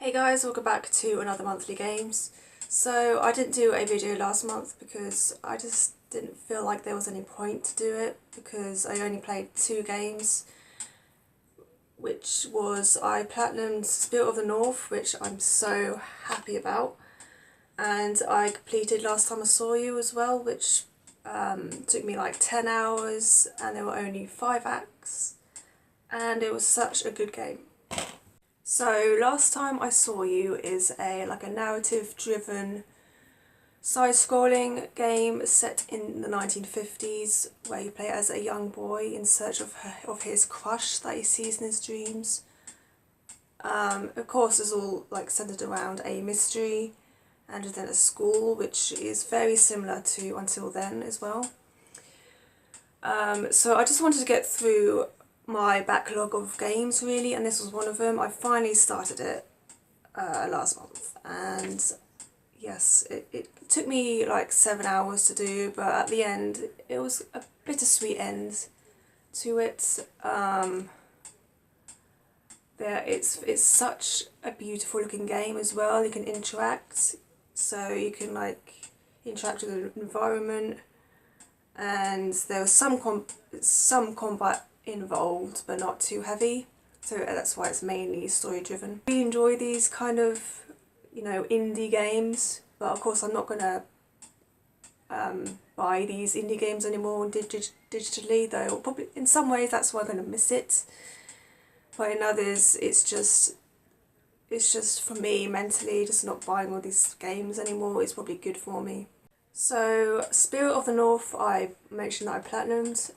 Hey guys, welcome back to another monthly games. So I didn't do a video last month because I just didn't feel like there was any point to do it because I only played 2 games, which was I platinumed Spirit of the North, which I'm so happy about, and I completed Last Time I Saw You as well, which took me like 10 hours and there were only 5 acts and it was such a good game. So Last Time I Saw You is a narrative driven side-scrolling game set in the 1950s where you play as a young boy in search of his crush that he sees in his dreams. Of course it's all centered around a mystery and then a school, which is very similar to Until Then as well. So I just wanted to get through my backlog of games really, and this was one of them. I finally started it last month, and yes, it took me like 7 hours to do, but at the end it was a bittersweet end to it. It's such a beautiful looking game as well. You can interact, so you can interact with the environment, and there was some combat involved but not too heavy, so that's why it's mainly story driven. I really enjoy these kind of indie games, but of course I'm not gonna buy these indie games anymore digitally, though probably in some ways that's why I'm gonna miss it, but in others it's just for me mentally just not buying all these games anymore. It's probably good for me. So Spirit of the North, I mentioned that I platinumed.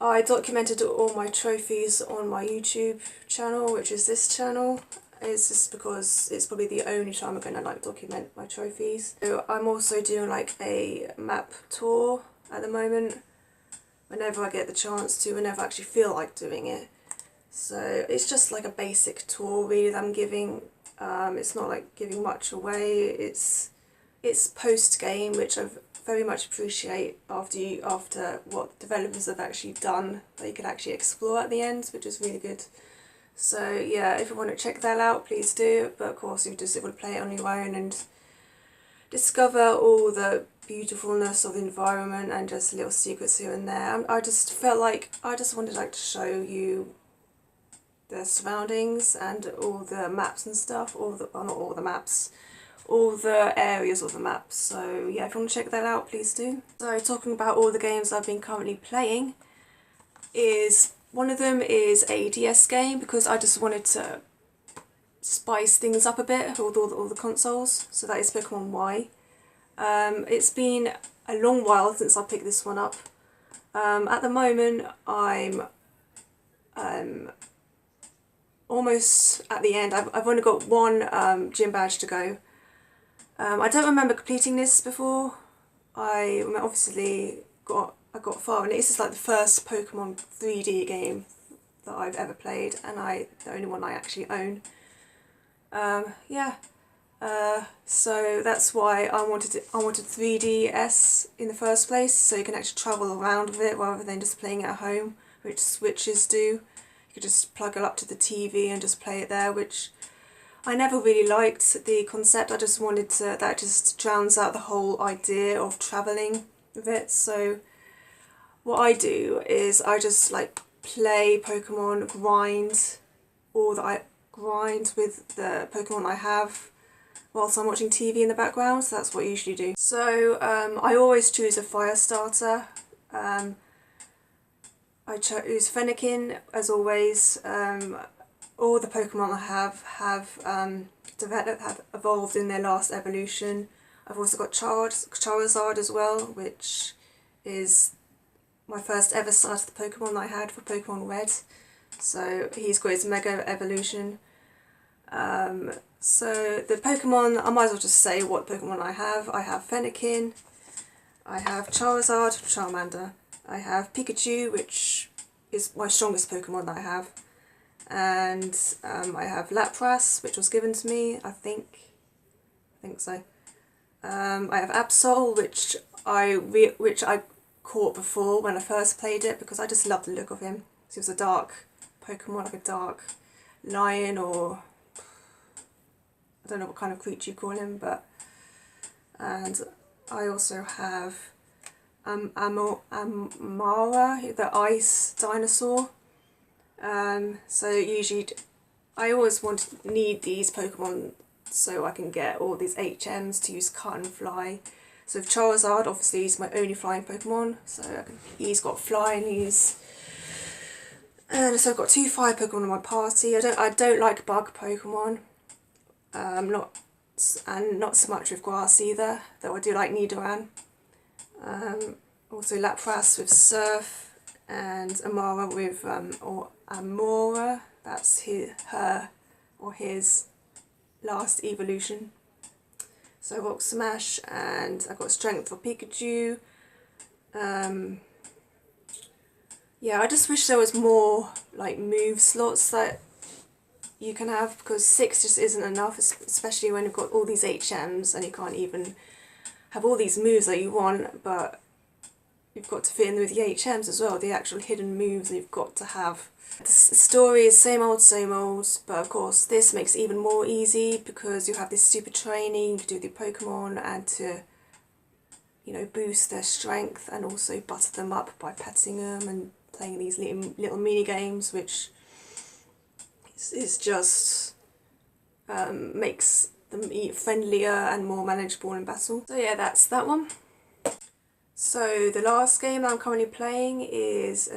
I documented all my trophies on my YouTube channel, which is this channel. It's just because it's probably the only time I'm going to document my trophies. So I'm also doing a map tour at the moment, whenever I get the chance to, whenever I actually feel like doing it. So it's just like a basic tour really that I'm giving. It's not giving much away. It's post-game, which I've very much appreciate after what developers have actually done, that you can actually explore at the end, which is really good. So yeah, if you want to check that out, please do, but of course you just able to play it on your own and discover all the beautifulness of the environment and just little secrets here and there. I just felt like I just wanted to show you the surroundings and all the maps and stuff, well, not all the maps, all the areas of the map. So yeah, if you want to check that out, please do. So talking about all the games I've been currently playing, one of them is a DS game, because I just wanted to spice things up a bit with all the consoles. So that is Pokemon Y. It's been a long while since I picked this one up. At the moment I'm almost at the end. I've only got one gym badge to go. I don't remember completing this before. I got far, and this is the first Pokemon 3D game that I've ever played, and the only one I actually own. So that's why I wanted 3DS in the first place, so you can actually travel around with it rather than just playing it at home, which Switches do. You could just plug it up to the TV and just play it there, which I never really liked the concept. I just wanted to, that just drowns out the whole idea of travelling with it. So what I do is I just play Pokemon, grind with the Pokemon I have whilst I'm watching TV in the background. So that's what I usually do. So I always choose a fire starter. I choose Fennekin as always. All the Pokemon I have evolved in their last evolution. I've also got Charizard as well, which is my first ever started Pokemon that I had for Pokemon Red. So he's got his Mega Evolution. So the Pokemon, I might as well just say what Pokemon I have. I have Fennekin, I have Charizard, Charmander, I have Pikachu, which is my strongest Pokemon that I have. And I have Lapras, which was given to me, I think so. I have Absol, which I caught before when I first played it, because I just loved the look of him. So he was a dark Pokemon, like a dark lion or I don't know what kind of creature you call him, but, and I also have Amara, the ice dinosaur. So usually I always need these Pokemon so I can get all these HMs to use cut and fly. So with Charizard, obviously he's my only flying Pokemon, so he's got flying, and so I've got 2 fire Pokemon in my party. I don't like bug Pokemon, not so much with grass either, though I do like Nidoran. Also Lapras with Surf, and Amara with, or Amora, that's his last evolution. So Rock Smash, and I've got Strength for Pikachu. Yeah, I just wish there was more like move slots that you can have, because 6 just isn't enough, especially when you've got all these HMs and you can't even have all these moves that you want, but you've got to fit in with the HMs as well, the actual hidden moves that you've got to have. The story is same old, but of course this makes it even more easy because you have this super training to do with your Pokemon and to, you know, boost their strength and also butter them up by petting them and playing these little mini games, which is just makes them friendlier and more manageable in battle. So yeah, that's that one. So the last game I'm currently playing is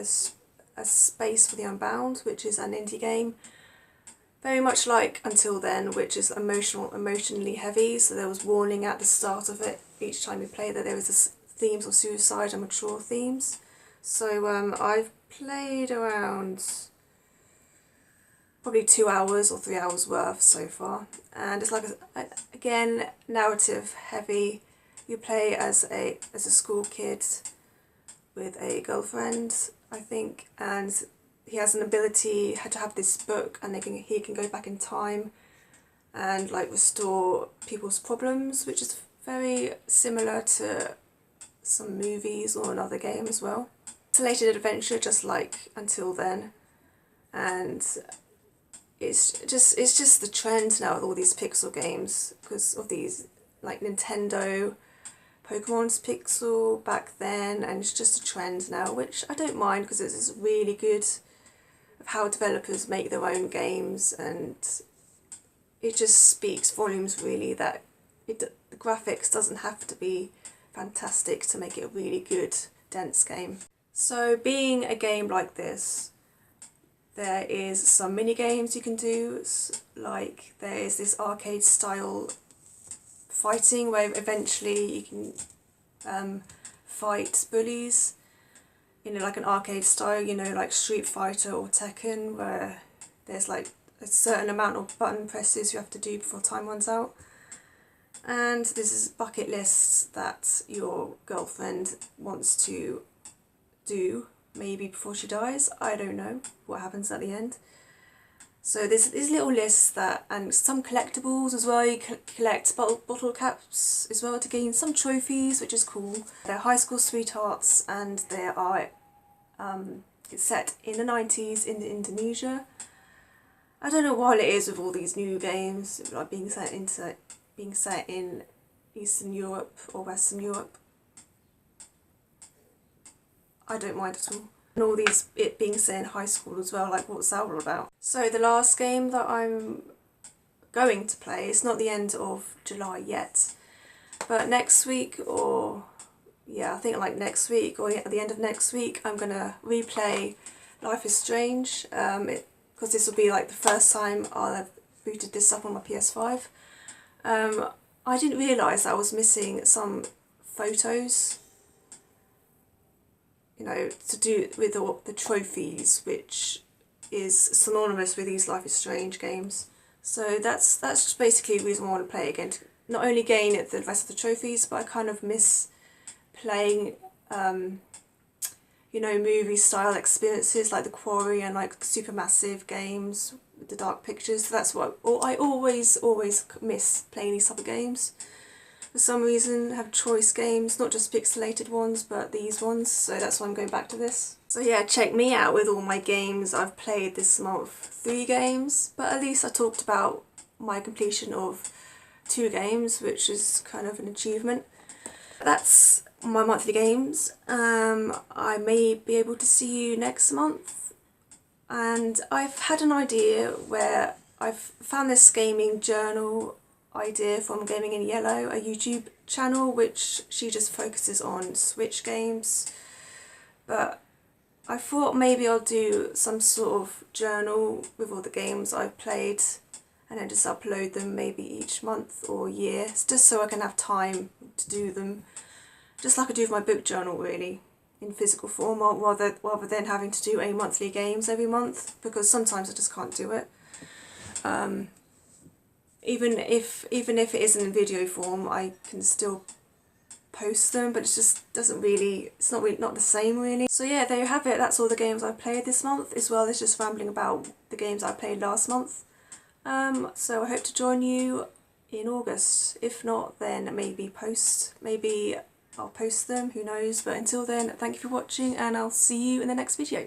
a Space for the Unbound, which is an indie game, very much like Until Then, which is emotionally heavy. So there was warning at the start of it each time you play that there was themes of suicide and mature themes. So I've played around probably 2 hours or 3 hours worth so far, and it's like again, narrative heavy. You play as a school kid with a girlfriend, I think, and he has an ability to have this book, and he can go back in time and like restore people's problems, which is very similar to some movies or another game as well. Isolated adventure, just like Until Then, and it's just the trend now with all these pixel games because of these, like Nintendo Pokemon's pixel back then, and it's just a trend now, which I don't mind because it's really good of how developers make their own games, and it just speaks volumes really that the graphics doesn't have to be fantastic to make it a really good, dense game. So being a game like this, there is some mini games you can do, like there is this arcade style fighting where eventually you can fight bullies in like an arcade style, you know, like Street Fighter or Tekken, where there's like a certain amount of button presses you have to do before time runs out. And this is bucket lists that your girlfriend wants to do, maybe before she dies. I don't know what happens at the end. So there's these little lists and some collectibles as well. You collect bottle caps as well to gain some trophies, which is cool. They're high school sweethearts, and they are it's set in the 90s in Indonesia. I don't know what it is with all these new games, like being set in Eastern Europe or Western Europe. I don't mind at all. And all these, it being set in high school as well, like what's that all about? So the last game that I'm going to play, it's not the end of July yet, but next week, or yeah, I think like next week or at the end of next week, I'm gonna replay Life is Strange, because this will be like the first time I'll have booted this up on my PS5. I didn't realise I was missing some photos, you know, to do with the trophies, which is synonymous with these Life is Strange games. So that's just basically the reason why I want to play it again. To not only gain the rest of the trophies, but I kind of miss playing, you know, movie style experiences like The Quarry and like supermassive games with the dark pictures. So that's what I always miss, playing these type of games. For some reason, have choice games, not just pixelated ones, but these ones, so that's why I'm going back to this. So yeah, check me out with all my games I've played this month. 3 games, but at least I talked about my completion of 2 games, which is kind of an achievement. That's my monthly games. I may be able to see you next month, and I've had an idea where I've found this gaming journal idea from Gaming in Yellow, a YouTube channel which she just focuses on Switch games, but I thought maybe I'll do some sort of journal with all the games I've played and then just upload them maybe each month or year, just so I can have time to do them, just like I do with my book journal really, in physical form, rather than having to do a monthly games every month, because sometimes I just can't do it. Even if it isn't in video form, I can still post them, but it just doesn't really, it's not the same really. So yeah, there you have it. That's all the games I played this month, as well as just rambling about the games I played last month. So I hope to join you in August. If not, then maybe I'll post them, who knows. But until then, thank you for watching, and I'll see you in the next video.